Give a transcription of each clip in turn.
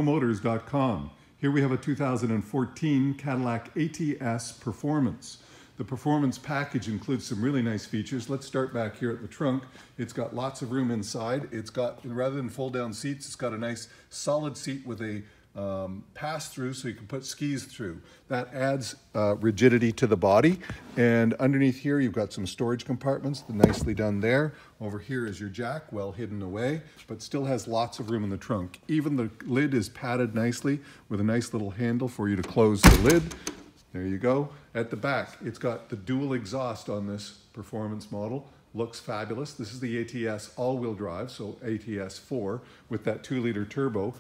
MunroMotors.com. Here we have a 2014 Cadillac ATS Performance. The Performance package includes some really nice features. Let's start back here at the trunk. It's got lots of room inside. It's got, rather than fold down seats, it's got a nice solid seat with a pass-through so you can put skis through. That adds rigidity to the body. And underneath here you've got some storage compartments, nicely done there. Over here is your jack, well hidden away, but still has lots of room in the trunk. Even the lid is padded nicely with a nice little handle for you to close the lid. There you go. At the back, it's got the dual exhaust on this Performance model. Looks fabulous. This is the ATS all-wheel drive, so ATS 4 with that 2-liter turbo.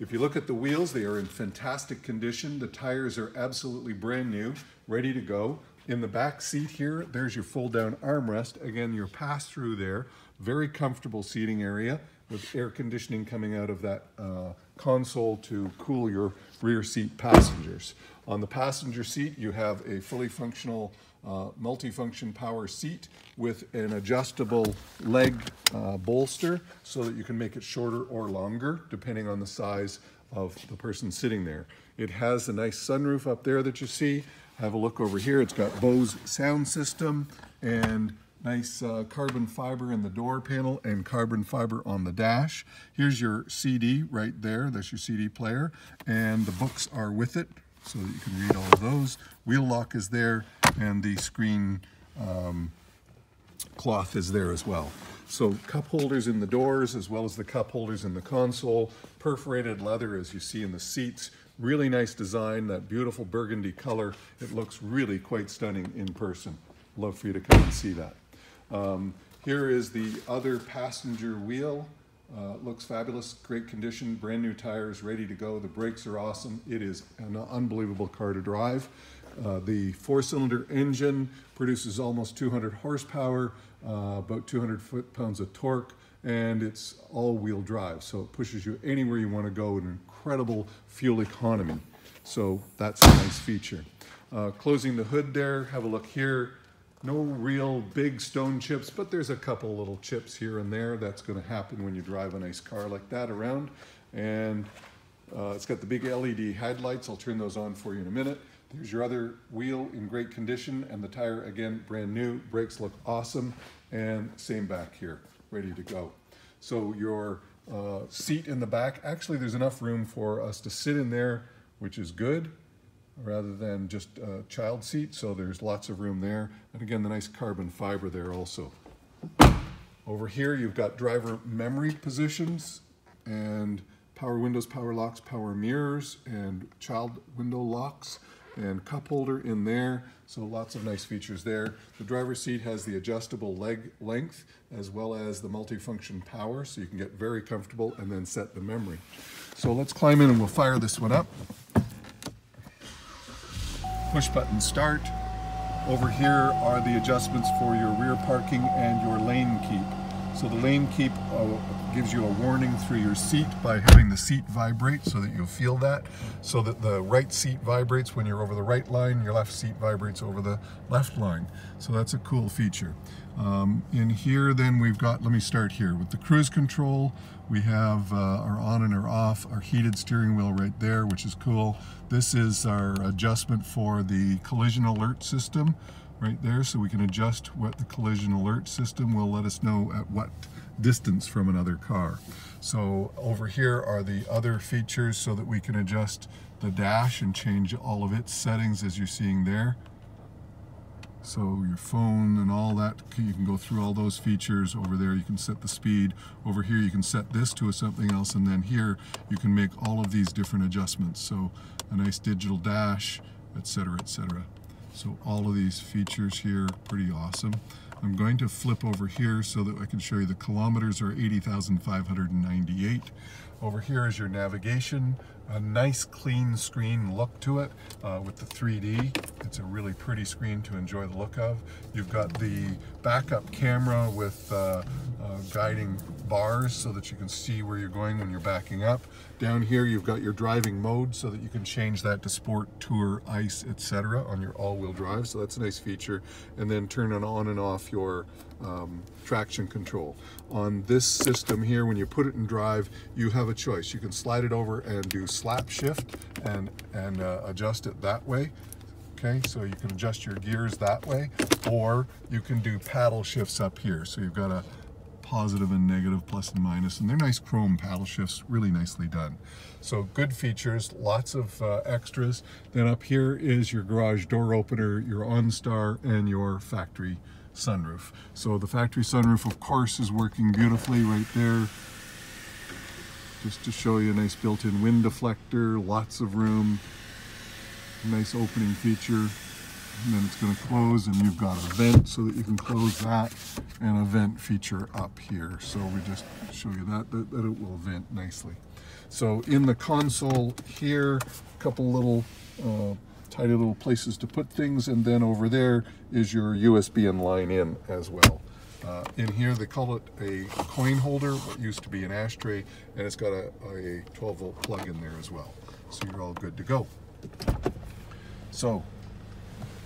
If you look at the wheels, they are in fantastic condition. The tires are absolutely brand new, ready to go. In the back seat here, there's your fold-down armrest. Again, your pass-through there. Very comfortable seating area with air conditioning coming out of that console to cool your rear seat passengers. On the passenger seat, you have a fully functional multifunction power seat with an adjustable leg bolster so that you can make it shorter or longer depending on the size of the person sitting there. It has a nice sunroof up there that you see. Have a look over here. It's got Bose sound system and nice carbon fiber in the door panel and carbon fiber on the dash. Here's your CD right there. That's your CD player, and the books are with it so that you can read all of those. Wheel lock is there, and the screen cloth is there as well. So cup holders in the doors as well as the cup holders in the console. Perforated leather as you see in the seats. Really nice design, that beautiful burgundy color. It looks really quite stunning in person. Love for you to come and see that. Here is the other passenger wheel. Looks fabulous, great condition, brand new tires, ready to go. The brakes are awesome. It is an unbelievable car to drive. The 4-cylinder engine produces almost 200 horsepower, about 200 foot-pounds of torque, and it's all-wheel drive, so it pushes you anywhere you want to go with an incredible fuel economy. So that's a nice feature. Closing the hood there, have a look here. No real big stone chips, but there's a couple little chips here and there. That's going to happen when you drive a nice car like that around. And it's got the big LED headlights. I'll turn those on for you in a minute. There's your other wheel in great condition, and the tire, again, brand new. Brakes look awesome, and same back here, ready to go. So your seat in the back, actually there's enough room for us to sit in there, which is good, rather than just a child seat, so there's lots of room there. And again, the nice carbon fiber there also. Over here, you've got driver memory positions and power windows, power locks, power mirrors, and child window locks, and cup holder in there. So lots of nice features there. The driver's seat has the adjustable leg length as well as the multifunction power, so you can get very comfortable and then set the memory. So let's climb in and we'll fire this one up. Push button start. Over here are the adjustments for your rear parking and your lane keep. So the lane keep gives you a warning through your seat by having the seat vibrate so that you'll feel that. So that the right seat vibrates when you're over the right line, your left seat vibrates over the left line. So that's a cool feature. In here then we've got, let me start here. With the cruise control, we have our on and our off, our heated steering wheel right there, which is cool. This is our adjustment for the collision alert system right there, so we can adjust what the collision alert system will let us know at what distance from another car. So over here are the other features so that we can adjust the dash and change all of its settings as you're seeing there. So your phone and all that, you can go through all those features. Over there you can set the speed. Over here you can set this to something else, and then here you can make all of these different adjustments. So a nice digital dash, etc., etc. So all of these features here, pretty awesome. I'm going to flip over here so that I can show you the kilometers are 80,598. Over here is your navigation, a nice clean screen look to it with the 3D. It's a really pretty screen to enjoy the look of. You've got the backup camera with guiding bars so that you can see where you're going when you're backing up. Down here you've got your driving mode so that you can change that to sport, tour, ice, etc. on your all-wheel drive, so that's a nice feature. And then turn on and off your traction control. On this system here, when you put it in drive, you have a choice. You can slide it over and do slap shift and adjust it that way. Okay, so you can adjust your gears that way, or you can do paddle shifts up here. So you've got a positive and negative, plus and minus, and they're nice chrome paddle shifts, really nicely done. So good features, lots of extras. Then up here is your garage door opener, your OnStar, and your factory sunroof. So the factory sunroof, of course, is working beautifully right there. Just to show you, a nice built-in wind deflector, lots of room, nice opening feature. And then it's going to close, and you've got a vent so that you can close that, and a vent feature up here. So we just show you that it will vent nicely. So in the console here, a couple little tidy little places to put things, and then over there is your USB and line in as well. In here they call it a coin holder, what used to be an ashtray, and it's got a 12-volt plug in there as well. So you're all good to go. So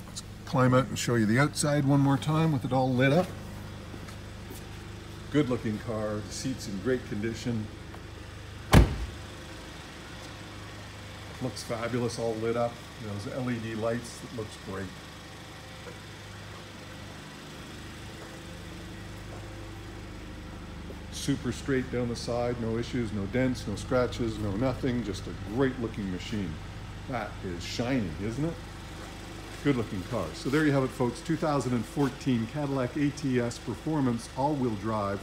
let's climb out and show you the outside one more time with it all lit up. Good looking car, the seats in great condition. Looks fabulous, all lit up. Those LED lights, it looks great. Super straight down the side, no issues, no dents, no scratches, no nothing, just a great looking machine. That is shiny, isn't it? Good looking car. So there you have it, folks. 2014 Cadillac ATS Performance all-wheel drive,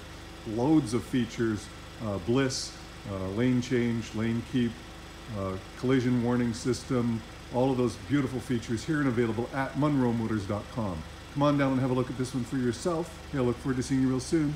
loads of features, bliss, lane change, lane keep, collision warning system, all of those beautiful features here and available at munromotors.com. Come on down and have a look at this one for yourself. I look forward to seeing you real soon.